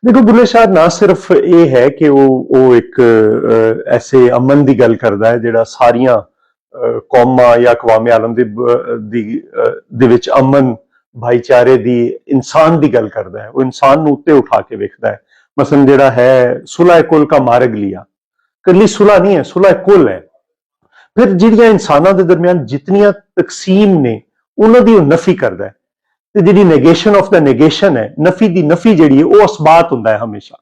देखो बुल्ले शाह ना सिर्फ ये है कि वो एक ऐसे अमन की गल करता है जिहड़ा सारियां कौमां या अकवामे आलम दे विच अमन भाईचारे दी इंसान की गल करता है। वो इंसान उत्ते उठा के वेखदा है। मसलन जिहड़ा है सुलह कुल का मार्ग लिया, कली सुलह नहीं है, सुलह कुल है। फिर जिहड़ियां इंसानां दे दरमियान जितनियां तकसीम ने उन्हां दी नफी करता है। ਤੇ ਜਿਹੜੀ ਨੈਗੇਸ਼ਨ ਆਫ ਦਾ ਨੈਗੇਸ਼ਨ ਹੈ, ਨਫੀ ਦੀ ਨਫੀ ਜਿਹੜੀ ਹੈ ਉਹ ਅਸਬਾਤ ਹੁੰਦਾ ਹੈ ਹਮੇਸ਼ਾ।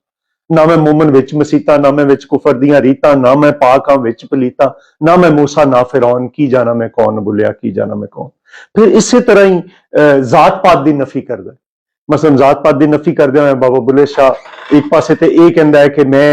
ਨਾ ਮੈਂ ਮੂਮਨ ਵਿੱਚ ਮਸੀਤਾ, ਨਾ ਮੈਂ ਵਿੱਚ ਕੁਫਰ ਦੀਆਂ ਰੀਤਾਂ, ਨਾ ਮੈਂ ਪਾਕ ਹਾਂ ਵਿੱਚ ਪਲੀਤਾ, ਨਾ ਮੈਂ मूसा ना फिरौन, की जाना मैं कौन बुलिया, की जाना मैं कौन। फिर इसी तरह ही जात पात की नफी करता है। मसलन जात पात की नफी करदे होए बाबा बुल्ले शाह एक पासे ते ये कहता है कि मैं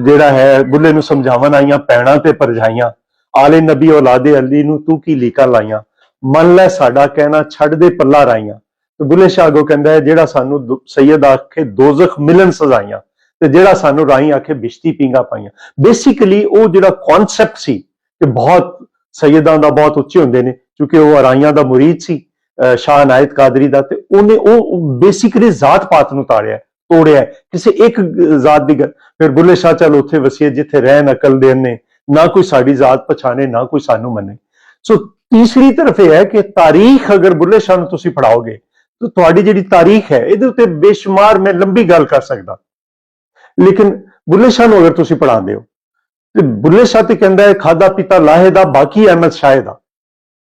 ਜਿਹੜਾ है बुल्ले नूं समझावन आईयां भैणां ते भरजाइयां, आले नबी औलादे अली नूं तू की लीका लाइयां, मन लै साडा कहना छड़ दे पल्ला राइयां। तो बुल्ले शाह अगों कहंदा है जेड़ा सानू सैयद आखे दोजख मिलन सजाइयां ते जेड़ा सानू राई आखे बिश्ती पींगा पाइयां। बेसिकली वो जेड़ा कॉन्सैप्ट सी कि बहुत सैयदां दा बहुत उच्चे हुंदे ने, क्योंकि वो अराइयां दा मुरीद सी शाह अनायत कादरी दा, ते उन्हें वो बेसिकली जात पात नूं तोड़िया है किसी एक जात दी गल। फिर बुल्ले शाह चल उत्थे वसीए जिथे रहन अकल देन ने, ना कोई साडी जात पछाणे, ना कोई सानू मने। सो तीसरी तरफ यह है कि तारीख अगर बुल्ले शाह नूं तुसीं पढ़ाओगे तो तुहाडी जिहड़ी तारीख है इहदे उत्ते बेशुमार मैं लंबी गल कर सकदा, लेकिन बुल्ले शाह नूं अगर तुसीं पढ़ांदे हो तो बुल्ले शाह ते कहंदा है खादा पीता लाहे दा बाकी अहमद शाह दा,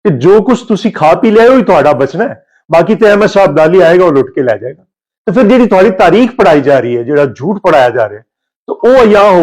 कि जो कुछ तुसीं खा पी लिया वही तुहाडा बचना है, बाकी तो अहमद शाह अब्दाली आएगा वो लुट के लै जाएगा। तो फिर जिहड़ी तुहाडी तारीख पढ़ाई जा रही है, जिहड़ा झूठ पढ़ाया जा रहा है, तो वो अयां